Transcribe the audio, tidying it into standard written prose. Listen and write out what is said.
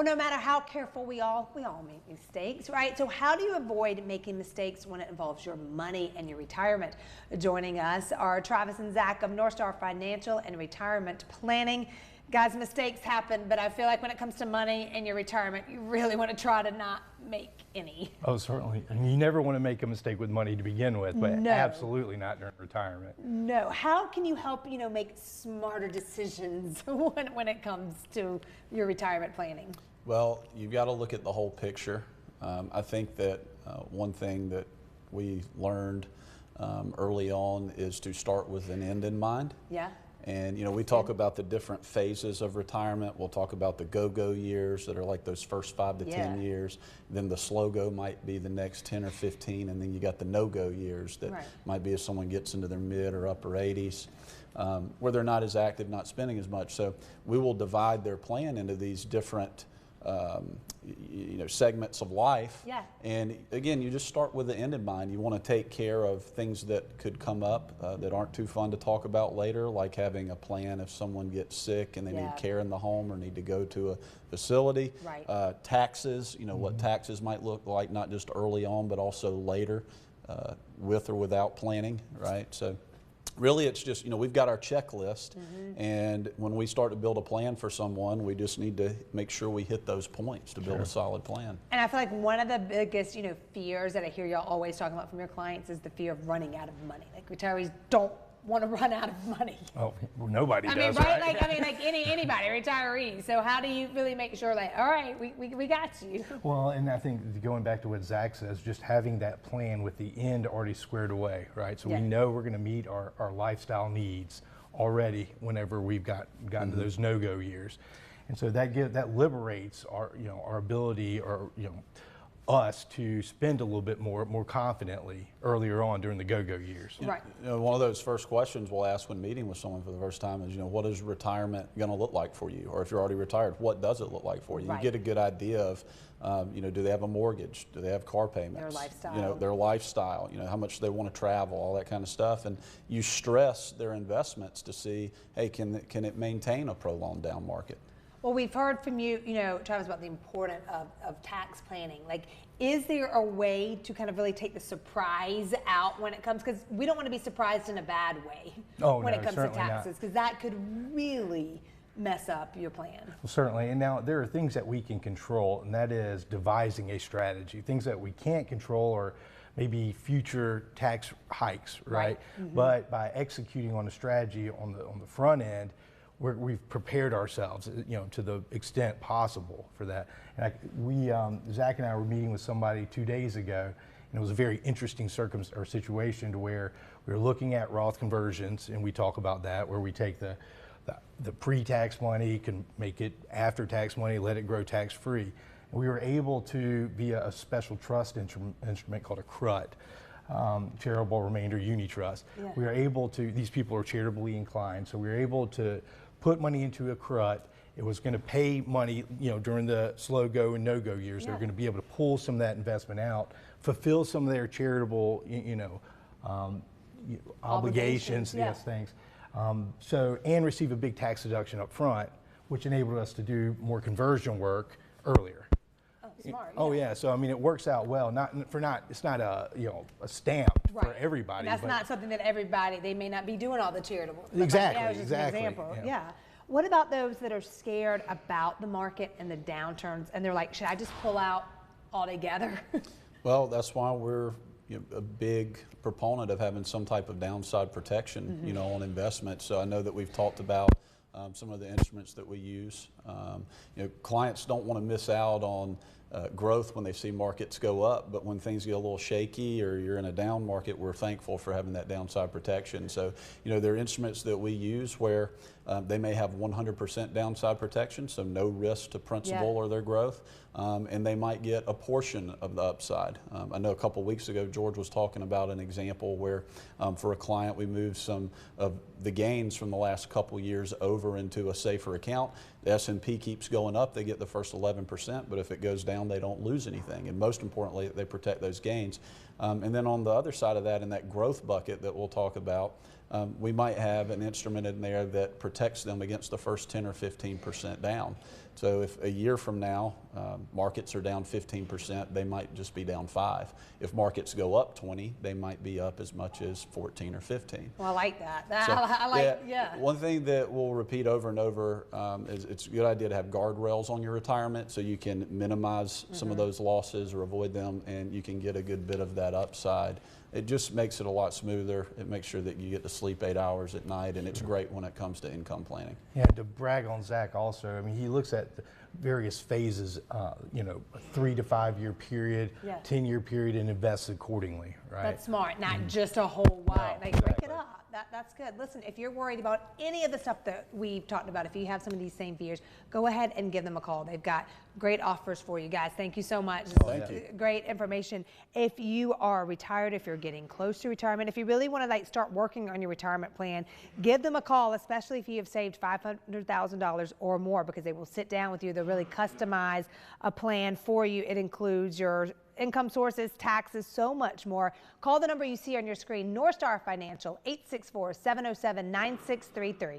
Well, no matter how careful we all make mistakes, right? So how do you avoid making mistakes when it involves your money and your retirement? Joining us are Travis and Zach of NORTHSTAR Financial and Retirement Planning. Guys, mistakes happen, but I feel like when it comes to money and your retirement, you really want to try to not make any. Oh, certainly. And you never want to make a mistake with money to begin with, but No. absolutely not during retirement. No. How can you help, make smarter decisions when it comes to your retirement planning? Well, you've got to look at the whole picture. I think that one thing that we learned early on is to start with an end in mind. Yeah. And we talk about the different phases of retirement. We'll talk about the go-go years that are like those first 5 to 10 years. Then the slow-go might be the next 10 or 15, and then you got the no-go years that might be if someone gets into their mid or upper 80s, where they're not as active, not spending as much. So we will divide their plan into these different segments of life. Yeah. And again, you just start with the end in mind. You want to take care of things that could come up that aren't too fun to talk about later, like having a plan if someone gets sick and they need care in the home or need to go to a facility. Right. Taxes, what taxes might look like, not just early on, but also later, with or without planning, right? So really, it's just, we've got our checklist, and when we start to build a plan for someone, we just need to make sure we hit those points to build a solid plan. And I feel like one of the biggest, fears that I hear y'all always talking about from your clients is the fear of running out of money. Like retirees don't want to run out of money. Oh, well, nobody does, right? right? Like anybody, retirees. So how do you really make sure, all right, we got you? Well, and I think going back to what Zach says, just having that plan with the end already squared away, right? So we know we're going to meet our lifestyle needs already whenever we've gotten to those no-go years. And so that liberates our, our ability or, us to spend a little bit more confidently earlier on during the go-go years. Right. One of those first questions we'll ask when meeting with someone for the first time is, what is retirement going to look like for you? Or if you're already retired, what does it look like for you? Right. You get a good idea of, do they have a mortgage? Do they have car payments? Their lifestyle. Their lifestyle, how much they want to travel, all that kind of stuff. And you stress their investments to see, hey, can it maintain a prolonged down market? Well, we've heard from you, Travis, about the importance of tax planning. Like, is there a way to kind of really take the surprise out when it comes, because we don't want to be surprised in a bad way when it comes to taxes, because that could really mess up your plan. Well, certainly, and now there are things that we can control, and that is devising a strategy. Things that we can't control are maybe future tax hikes, right? But by executing on a strategy on the front end, we've prepared ourselves, to the extent possible for that. And Zach and I were meeting with somebody 2 days ago, and it was a very interesting situation to where we were looking at Roth conversions, and we talk about that, where we take the pre-tax money, can make it after-tax money, let it grow tax-free. And we were able to, via a special trust instrument called a CRUT, charitable remainder uni trust. We are able to, these people are charitably inclined, so we were able to put money into a CRUT. It was going to pay money, during the slow go and no go years. They're going to be able to pull some of that investment out, fulfill some of their charitable, obligations, things. And receive a big tax deduction up front, which enabled us to do more conversion work earlier. Smart, Oh yeah, so I mean it works out well. It's not a a stamp for everybody. And that's not something that they may not be doing all the charitable. Exactly. It was just an example. Yeah. What about those that are scared about the market and the downturns, and they're like, should I just pull out altogether? Well, that's why we're a big proponent of having some type of downside protection, on investments. So I know that we've talked about some of the instruments that we use. Clients don't want to miss out on growth when they see markets go up, but when things get a little shaky or you're in a down market, we're thankful for having that downside protection. So, there are instruments that we use where they may have 100% downside protection, so no risk to principal or their growth, and they might get a portion of the upside. I know a couple weeks ago, George was talking about an example where for a client, we moved some of the gains from the last couple years over into a safer account. The S&P keeps going up, they get the first 11%, but if it goes down, they don't lose anything. And most importantly, they protect those gains. And then on the other side of that, in that growth bucket that we'll talk about, we might have an instrument in there that protects them against the first 10 or 15% down. So if a year from now markets are down 15%, they might just be down 5. If markets go up 20, they might be up as much as 14 or 15. Well, I like that. So, I like, yeah. One thing that we'll repeat over and over is it's a good idea to have guardrails on your retirement so you can minimize some of those losses or avoid them, and you can get a good bit of that upside. It just makes it a lot smoother. It makes sure that you get to sleep 8 hours at night, and it's great when it comes to income planning. Yeah, to brag on Zach also, I mean, he looks at the various phases, you know, a 3 to 5 year period, Yeah. 10-year period, and invests accordingly, right? That's smart, not just a whole wide. No, Like, break it exactly. up. That's good. Listen, if you're worried about any of the stuff that we've talked about, if you have some of these same fears, go ahead and give them a call. They've got great offers for you guys. Thank you so much. Thank you. Great information. If you are retired, if you're getting close to retirement, if you really want to like start working on your retirement plan, give them a call, especially if you have saved $500,000 or more, because they will sit down with you. They'll really customize a plan for you. It includes your income sources, taxes, so much more. Call the number you see on your screen, NORTHSTAR Financial, 864-707-9633.